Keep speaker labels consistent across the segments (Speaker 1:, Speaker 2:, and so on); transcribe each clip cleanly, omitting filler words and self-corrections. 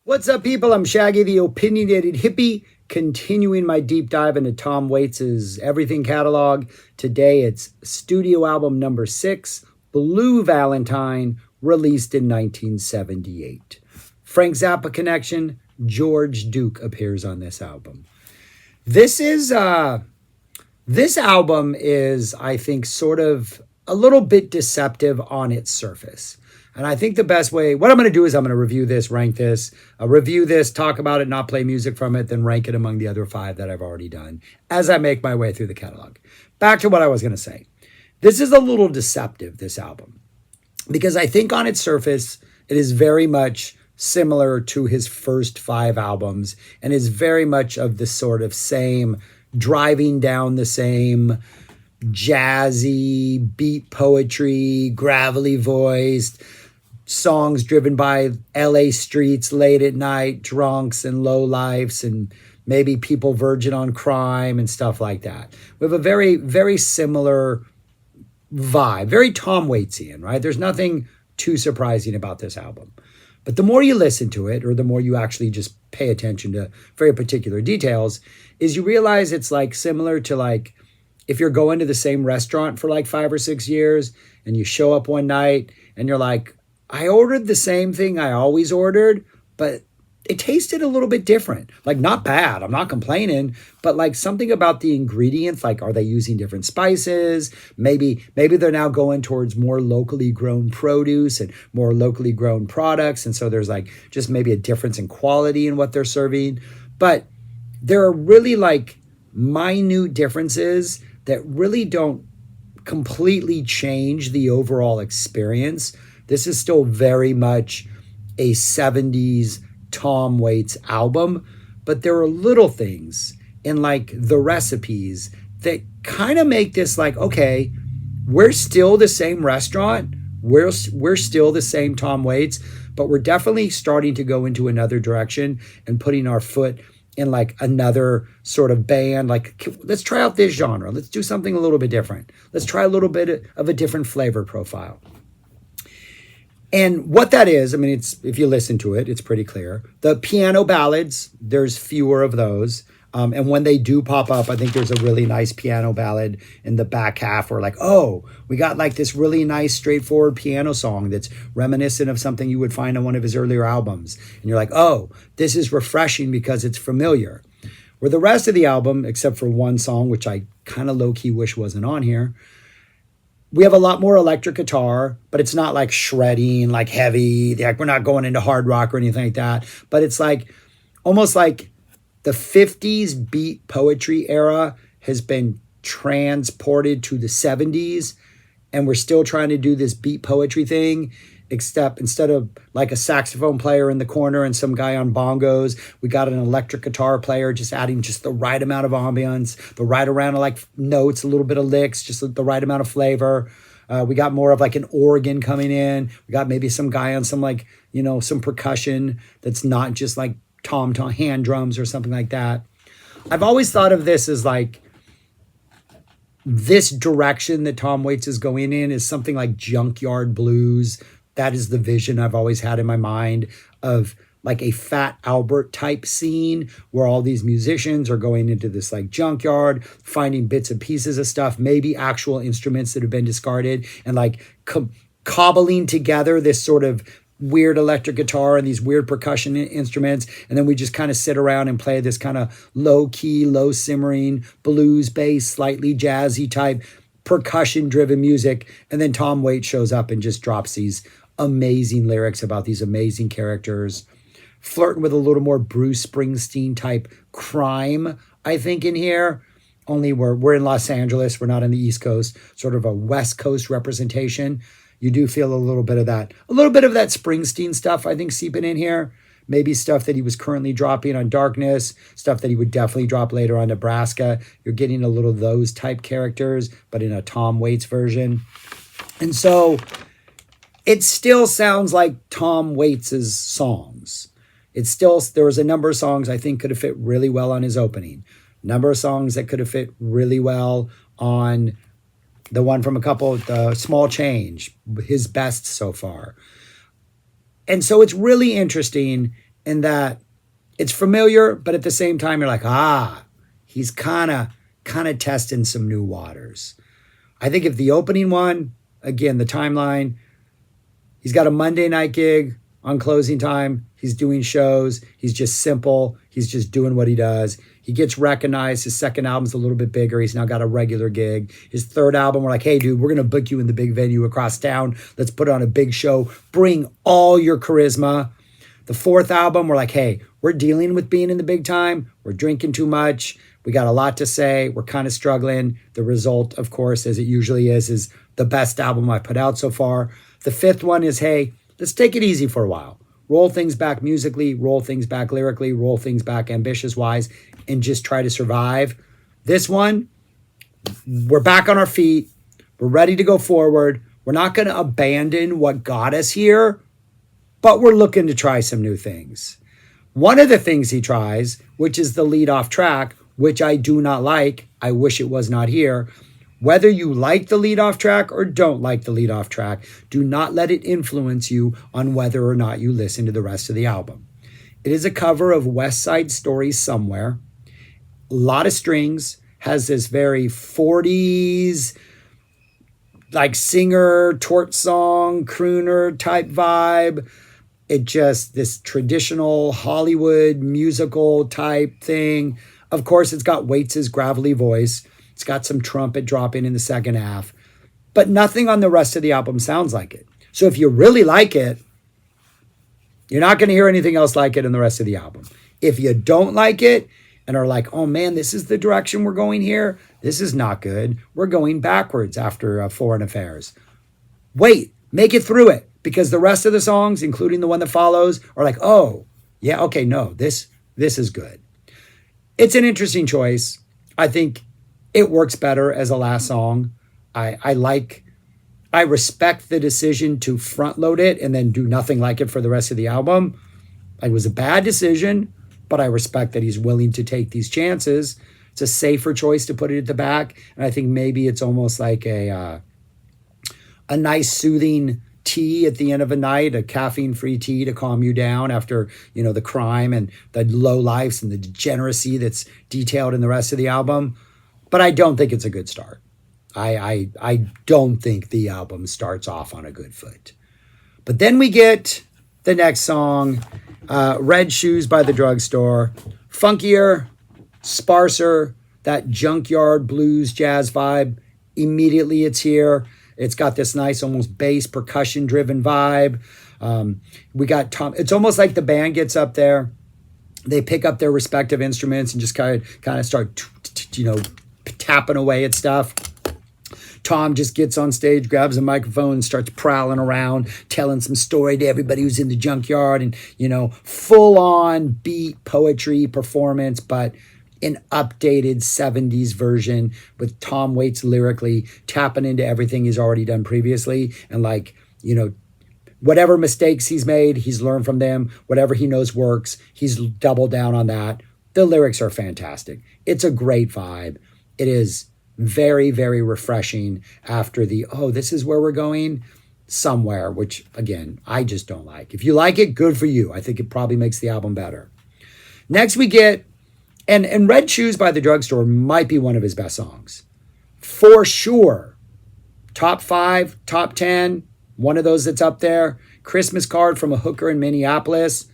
Speaker 1: What's up, people? I'm Shaggy, the opinionated hippie, continuing my deep dive into Tom Waits' everything catalog. Today, it's studio album number 6, Blue Valentine, released in 1978. Frank Zappa connection, George Duke appears on this album. This album is, I think, sort of a little bit deceptive on its surface. And I think the best way, what I'm going to do is I'm going to review this, rank this, review this, talk about it, not play music from it, then rank it among the other 5 that I've already done as I make my way through the catalog. Back to what I was going to say. This is a little deceptive, this album, because I think on its surface, it is very much similar to his first 5 albums and is very much of the sort of same, driving down the same jazzy, beat poetry, gravelly voiced, songs driven by LA streets late at night, drunks and lowlifes, and maybe people verging on crime and stuff like that. We have a very, very similar vibe, very Tom Waitsian, right? There's nothing too surprising about this album. But the more you listen to it, or the more you actually just pay attention to very particular details, is you realize it's like similar to like if you're going to the same restaurant for like 5 or 6 years and you show up one night and you're like, I ordered the same thing I always ordered, but it tasted a little bit different. Like, not bad, I'm not complaining, but like something about the ingredients, like are they using different spices? Maybe they're now going towards more locally grown produce and more locally grown products. And so there's like just maybe a difference in quality in what they're serving. But there are really like minute differences that really don't completely change the overall experience. This is still very much a 70s Tom Waits album, but there are little things in like the recipes that kind of make this like, okay, we're still the same restaurant. We're still the same Tom Waits, but we're definitely starting to go into another direction and putting our foot in like another sort of band. Like, let's try out this genre. Let's do something a little bit different. Let's try a little bit of a different flavor profile. And what that is, I mean, it's, if you listen to it, it's pretty clear. The piano ballads, there's fewer of those. And when they do pop up, I think there's a really nice piano ballad in the back half where like, oh, we got like this really nice straightforward piano song that's reminiscent of something you would find on one of his earlier albums. And you're like, oh, this is refreshing because it's familiar. Where the rest of the album, except for one song, which I kind of low-key wish wasn't on here, we have a lot more electric guitar, but it's not like shredding, like heavy. Like we're not going into hard rock or anything like that. But it's like almost like the 50s beat poetry era has been transported to the 70s. And we're still trying to do this beat poetry thing, except instead of like a saxophone player in the corner and some guy on bongos, we got an electric guitar player just adding just the right amount of ambience, the right amount of like notes, a little bit of licks, just the right amount of flavor. We got more of like an organ coming in. We got maybe some guy on some like, you know, some percussion that's not just like tom hand drums or something like that. I've always thought of this as like, this direction that Tom Waits is going in is something like junkyard blues. That is the vision I've always had in my mind of like a Fat Albert type scene where all these musicians are going into this like junkyard, finding bits and pieces of stuff, maybe actual instruments that have been discarded, and like cobbling together this sort of weird electric guitar and these weird percussion instruments. And then we just kind of sit around and play this kind of low key, low simmering blues bass, slightly jazzy type percussion driven music. And then Tom Waits shows up and just drops these amazing lyrics about these amazing characters, flirting with a little more Bruce Springsteen type crime, I think, in here. Only we're in Los Angeles. We're not on the East Coast, sort of a West Coast representation. You do feel a little bit of that Springsteen stuff, I think, seeping in here. Maybe stuff that he was currently dropping on Darkness, stuff that he would definitely drop later on Nebraska. You're getting a little of those type characters, but in a Tom Waits version. And so it still sounds like Tom Waits's songs. There was a number of songs I think could have fit really well on his opening. Number of songs that could have fit really well on the one from a couple, the Small Change, his best so far. And so it's really interesting in that it's familiar, but at the same time, you're like, he's kind of testing some new waters. I think if the opening one, again, the timeline, he's got a Monday night gig on closing time. He's doing shows. He's just simple. He's just doing what he does. He gets recognized. His second album's a little bit bigger. He's now got a regular gig. His third album, we're like, hey, dude, we're going to book you in the big venue across town. Let's put on a big show. Bring all your charisma. The fourth album, we're like, hey, we're dealing with being in the big time. We're drinking too much. We got a lot to say. We're kind of struggling. The result, of course, as it usually is the best album I put out so far. The fifth one is, hey, let's take it easy for a while. Roll things back musically, roll things back lyrically, roll things back ambitious-wise, and just try to survive. This one, we're back on our feet. We're ready to go forward. We're not going to abandon what got us here, but we're looking to try some new things. One of the things he tries, which is the lead-off track, which I do not like, I wish it was not here. Whether you like the lead-off track or don't like the lead-off track, do not let it influence you on whether or not you listen to the rest of the album. It is a cover of West Side Story Somewhere. A lot of strings, has this very 40s, like singer, tort song, crooner type vibe. It just, this traditional Hollywood musical type thing. Of course, it's got Waits' gravelly voice. It's got some trumpet dropping in the second half. But nothing on the rest of the album sounds like it. So if you really like it, you're not going to hear anything else like it in the rest of the album. If you don't like it and are like, oh man, this is the direction we're going here, this is not good. We're going backwards after Foreign Affairs. Wait, make it through it. Because the rest of the songs, including the one that follows, are like, oh, yeah, okay, no, this is good. It's an interesting choice. I think it works better as a last song. I respect the decision to front load it and then do nothing like it for the rest of the album. It was a bad decision, but I respect that he's willing to take these chances. It's a safer choice to put it at the back. And I think maybe it's almost like a nice soothing tea at the end of a night, a caffeine-free tea to calm you down after, the crime and the low lives and the degeneracy that's detailed in the rest of the album. But I don't think it's a good start. I don't think the album starts off on a good foot. But then we get the next song, Red Shoes by the Drugstore. Funkier, sparser, that junkyard blues jazz vibe. Immediately it's here. It's got this nice, almost bass percussion driven vibe. We got Tom. It's almost like the band gets up there. They pick up their respective instruments and just kind of start, tapping away at stuff. Tom just gets on stage, grabs a microphone, and starts prowling around, telling some story to everybody who's in the junkyard, and, full on beat poetry performance, but an updated 70s version with Tom Waits lyrically tapping into everything he's already done previously. And whatever mistakes he's made, he's learned from them. Whatever he knows works, he's doubled down on that. The lyrics are fantastic. It's a great vibe. It is very, very refreshing after this is where we're going somewhere, which again, I just don't like. If you like it, good for you. I think it probably makes the album better. Next we get, and Red Shoes by the Drugstore might be one of his best songs. For sure. Top 5, top 10, one of those that's up there. Christmas Card from a Hooker in Minneapolis.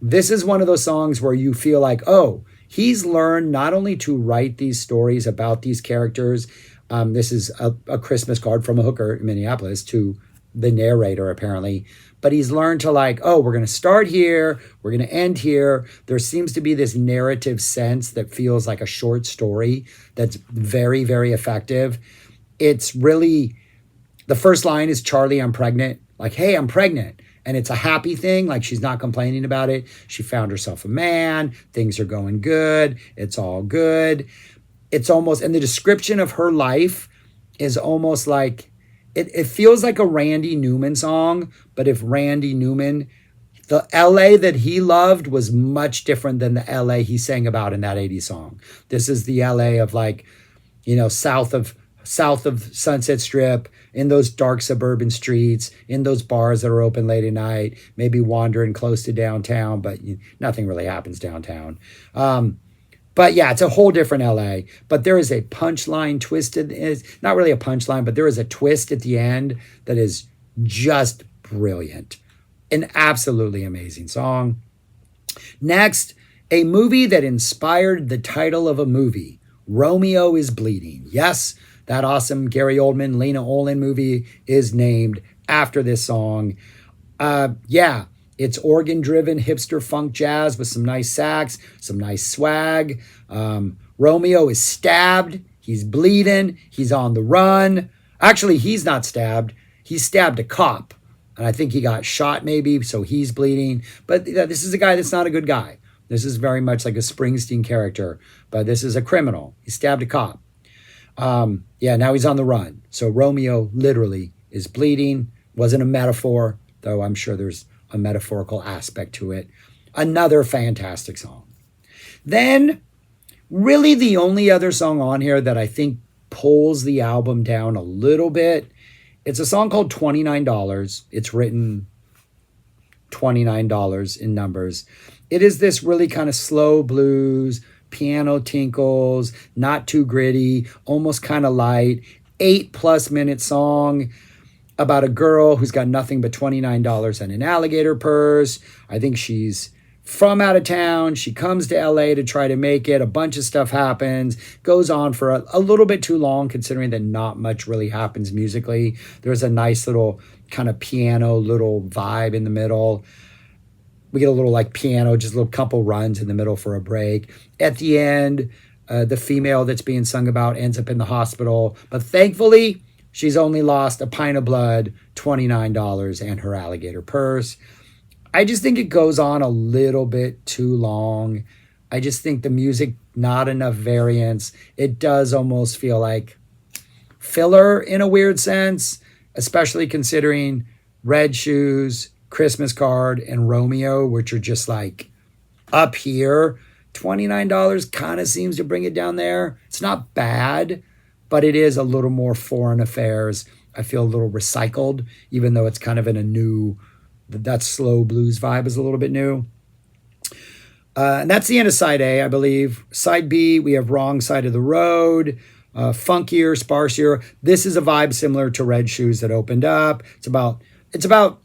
Speaker 1: This is one of those songs where you feel like, oh, he's learned not only to write these stories about these characters. This is a Christmas Card from a Hooker in Minneapolis to the narrator, apparently. But he's learned to we're going to start here. We're going to end here. There seems to be this narrative sense that feels like a short story that's very, very effective. It's really, the first line is, Charlie, I'm pregnant. Like, hey, I'm pregnant. And it's a happy thing. Like, she's not complaining about it. She found herself a man. Things are going good. It's all good. It's almost, and the description of her life is almost like, it feels like a Randy Newman song, but if Randy Newman, the LA that he loved was much different than the LA he sang about in that 80s song. This is the LA of south of Sunset Strip in those dark suburban streets, in those bars that are open late at night, maybe wandering close to downtown, but nothing really happens downtown. But yeah, it's a whole different LA. But there is a punchline twisted. It's not really a punchline, but there is a twist at the end that is just brilliant. An absolutely amazing song. Next, a movie that inspired the title of a movie, Romeo is Bleeding. Yes, that awesome Gary Oldman, Lena Olin movie is named after this song. Yeah, it's organ-driven hipster funk jazz with some nice sax, some nice swag. Romeo is stabbed. He's bleeding. He's on the run. Actually, he's not stabbed. He stabbed a cop. And I think he got shot maybe, so he's bleeding. But this is a guy that's not a good guy. This is very much like a Springsteen character, but this is a criminal. He stabbed a cop. Yeah, now he's on the run. So Romeo literally is bleeding. Wasn't a metaphor, though I'm sure there's a metaphorical aspect to it. Another fantastic song. Then, really the only other song on here that I think pulls the album down a little bit, it's a song called $29. It's written $29 in numbers. It is this really kind of slow blues, piano tinkles, not too gritty, almost kind of light, 8+ minute song about a girl who's got nothing but $29 and an alligator purse. I think she's from out of town. She comes to LA to try to make it. A bunch of stuff happens, goes on for a little bit too long considering that not much really happens musically. There's a nice little kind of piano little vibe in the middle. We get a little like piano, just a little couple runs in the middle for a break. At the end, the female that's being sung about ends up in the hospital. But thankfully, she's only lost a pint of blood, $29, and her alligator purse. I just think it goes on a little bit too long. I just think the music, not enough variance. It does almost feel like filler in a weird sense, especially considering Red Shoes, Christmas Card, and Romeo, which are just like up here. $29 kind of seems to bring it down there. It's not bad, but it is a little more foreign affairs. I feel a little recycled, even though it's kind of in a new, that slow blues vibe is a little bit new. And that's the end of side A, I believe. Side B, we have Wrong Side of the Road, funkier, sparsier. This is a vibe similar to Red Shoes that opened up. It's about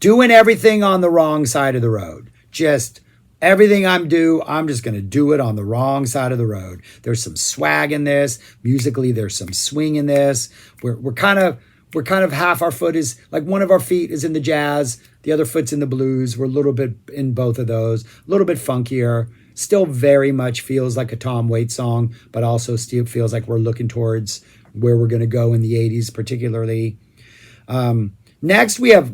Speaker 1: doing everything on the wrong side of the road. Just everything I'm just going to do it on the wrong side of the road. There's some swag in this. Musically, there's some swing in this. We're kind of half our foot is, like one of our feet is in the jazz. The other foot's in the blues. We're a little bit in both of those. A little bit funkier. Still very much feels like a Tom Waits song, but also still feels like we're looking towards where we're going to go in the 80s particularly. Next, we have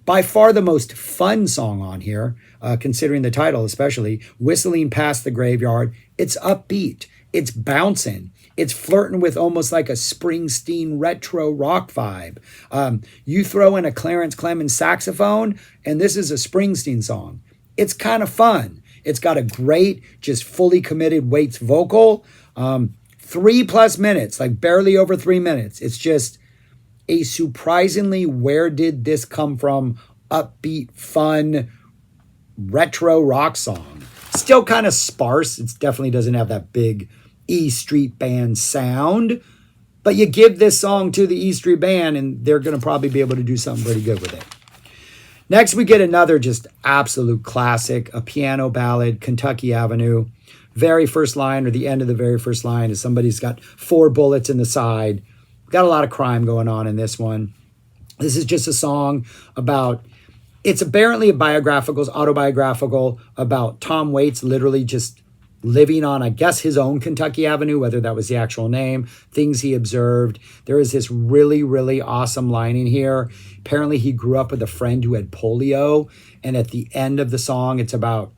Speaker 1: by far the most fun song on here, considering the title especially, Whistling Past the Graveyard. It's upbeat. It's bouncing. It's flirting with almost like a Springsteen retro rock vibe. You throw in a Clarence Clemens saxophone, and this is a Springsteen song. It's kind of fun. It's got a great, just fully committed Waits vocal. 3+ minutes, like barely over 3 minutes. It's just a surprisingly where did this come from upbeat, fun, retro rock song. Still kind of sparse. It definitely doesn't have that big E Street Band sound, but you give this song to the E Street Band and they're going to probably be able to do something pretty good with it. Next, we get another just absolute classic, a piano ballad, Kentucky Avenue. Very first line, or the end of the very first line, is somebody's got 4 bullets in the side. Got a lot of crime going on in this one. This is just a song about, it's apparently autobiographical about Tom Waits literally just living on, I guess, his own Kentucky Avenue, whether that was the actual name, things he observed. There is this really, really awesome line in here. Apparently he grew up with a friend who had polio. And at the end of the song, it's about,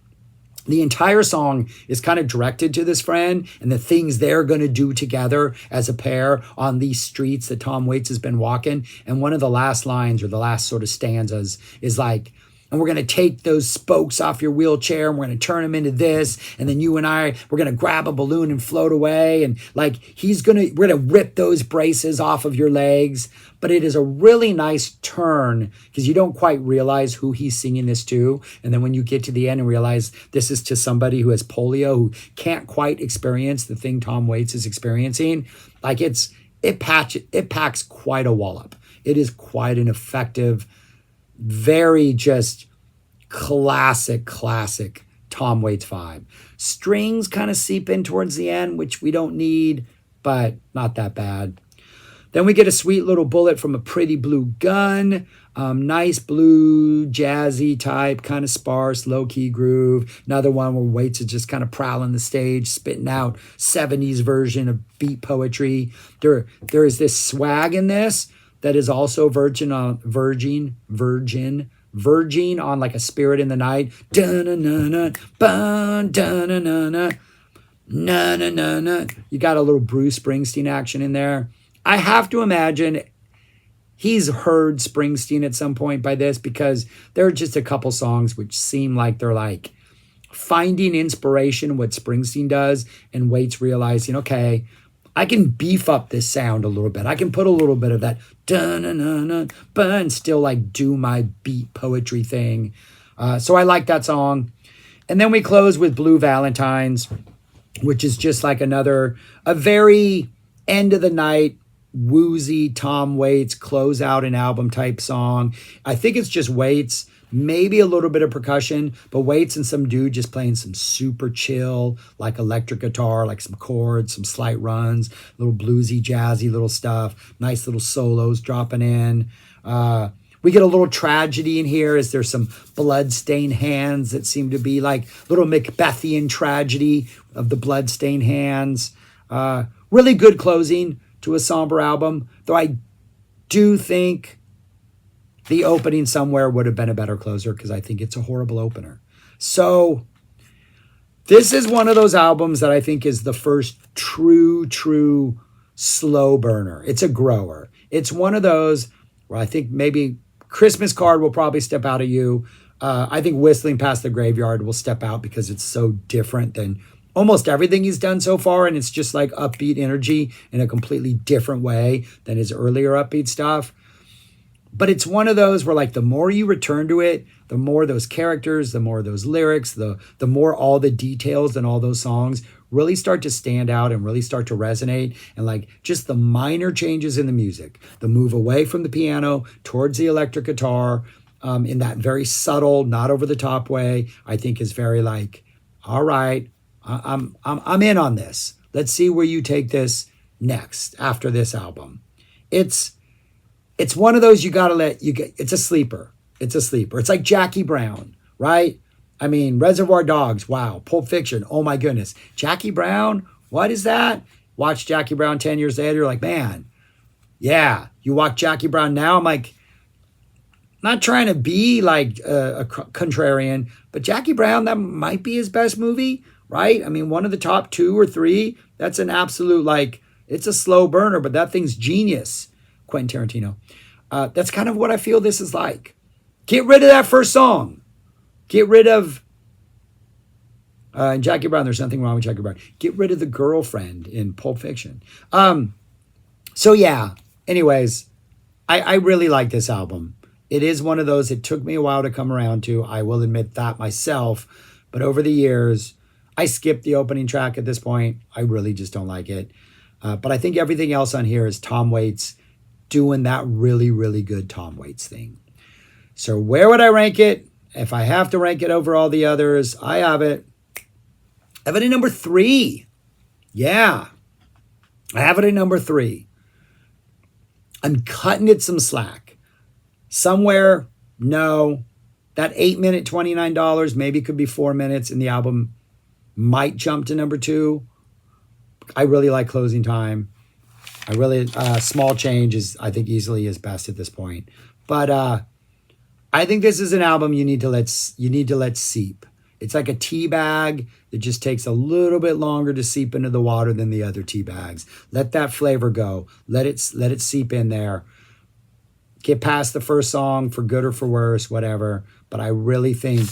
Speaker 1: the entire song is kind of directed to this friend and the things they're going to do together as a pair on these streets that Tom Waits has been walking. And one of the last lines, or the last sort of stanzas, is like, and we're going to take those spokes off your wheelchair and we're going to turn them into this. And then you and we're going to grab a balloon and float away. And like, we're going to rip those braces off of your legs. But it is a really nice turn because you don't quite realize who he's singing this to. And then when you get to the end and realize this is to somebody who has polio, who can't quite experience the thing Tom Waits is experiencing, like it packs quite a wallop. It is quite an effective, very just classic Tom Waits vibe. Strings kind of seep in towards the end, which we don't need, but not that bad. Then we get a sweet little bullet from a Pretty Blue Gun. Nice blue, jazzy type, kind of sparse, low-key groove. Another one where Waits is just kind of prowling the stage, spitting out 70s version of beat poetry. There is this swag in this that is also verging on like a Spirit in the Night. Da-na-na-na, da-na-na-na, na-na-na-na. You got a little Bruce Springsteen action in there. I have to imagine he's heard Springsteen at some point by this, because there are just a couple songs which seem like they're like finding inspiration, what Springsteen does, and Waits realizing, okay, I can beef up this sound a little bit. I can put a little bit of that da-na-na-na, and still like do my beat poetry thing. So I like that song. And then we close with Blue Valentines, which is just like a very end of the night, woozy Tom Waits close out an album type song. I think it's just Waits, maybe a little bit of percussion, but Waits and some dude just playing some super chill, like electric guitar, like some chords, some slight runs, little bluesy, jazzy little stuff, nice little solos dropping in. We get a little tragedy in here as there's some blood-stained hands that seem to be like little Macbethian tragedy of the blood-stained hands. Really good closing to a somber album, though I do think the opening Somewhere would have been a better closer, because I think it's a horrible opener. So this is one of those albums that I think is the first true slow burner. It's a grower. It's one of those where I think maybe Christmas Card will probably step out of you. I think Whistling Past the Graveyard will step out because it's so different than almost everything he's done so far, and it's just like upbeat energy in a completely different way than his earlier upbeat stuff. But it's one of those where like the more you return to it, the more those characters, the more those lyrics, the more all the details and all those songs really start to stand out and really start to resonate. And like just the minor changes in the music, the move away from the piano towards the electric guitar, in that very subtle, not over the top way, I think is very like, all right, I'm in on this. Let's see where you take this next after this album. It's one of those it's a sleeper. It's a sleeper. It's like Jackie Brown, right? I mean, Reservoir Dogs, wow. Pulp Fiction, oh my goodness. Jackie Brown, what is that? Watch Jackie Brown 10 years later, you're like, man, yeah. You watch Jackie Brown now, I'm like, not trying to be like a contrarian, but Jackie Brown, that might be his best movie, right? I mean, one of the top 2 or 3, that's an absolute, like, it's a slow burner, but that thing's genius. Quentin Tarantino. That's kind of what I feel this is like. Get rid of that first song. Get rid of Jackie Brown. There's nothing wrong with Jackie Brown. Get rid of the girlfriend in Pulp Fiction. So yeah, anyways, I really like this album. It is one of those, it took me a while to come around to. I will admit that myself. But over the years, I skipped the opening track at this point. I really just don't like it. But I think everything else on here is Tom Waits doing that really good Tom Waits thing. So where would I rank it? If I have to rank it over all the others, I have it at number 3. Yeah. I have it at number 3. I'm cutting it some slack. Somewhere, no. That 8-minute, $29, maybe it could be 4 minutes, and the album might jump to number 2. I really like Closing Time. I really, Small Change is, I think, easily his best at this point. But I think this is an album you need to let seep. It's like a tea bag that just takes a little bit longer to seep into the water than the other tea bags. Let that flavor go. Let it seep in there. Get past the first song for good or for worse, whatever. But I really think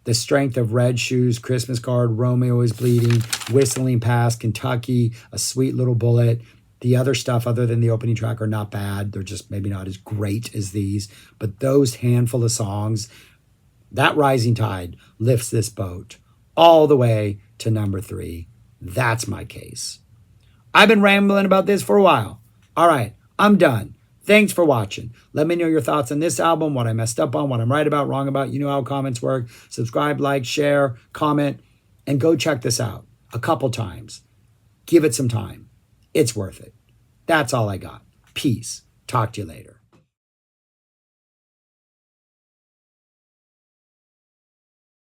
Speaker 1: the strength of Red Shoes, Christmas Card, Romeo is Bleeding, Whistling Past, Kentucky, A Sweet Little Bullet. The other stuff other than the opening track are not bad. They're just maybe not as great as these. But those handful of songs, that rising tide lifts this boat all the way to number 3. That's my case. I've been rambling about this for a while. All right, I'm done. Thanks for watching. Let me know your thoughts on this album, what I messed up on, what I'm right about, wrong about. You know how comments work. Subscribe, like, share, comment, and go check this out a couple times. Give it some time. It's worth it. That's all I got. Peace. Talk to you later.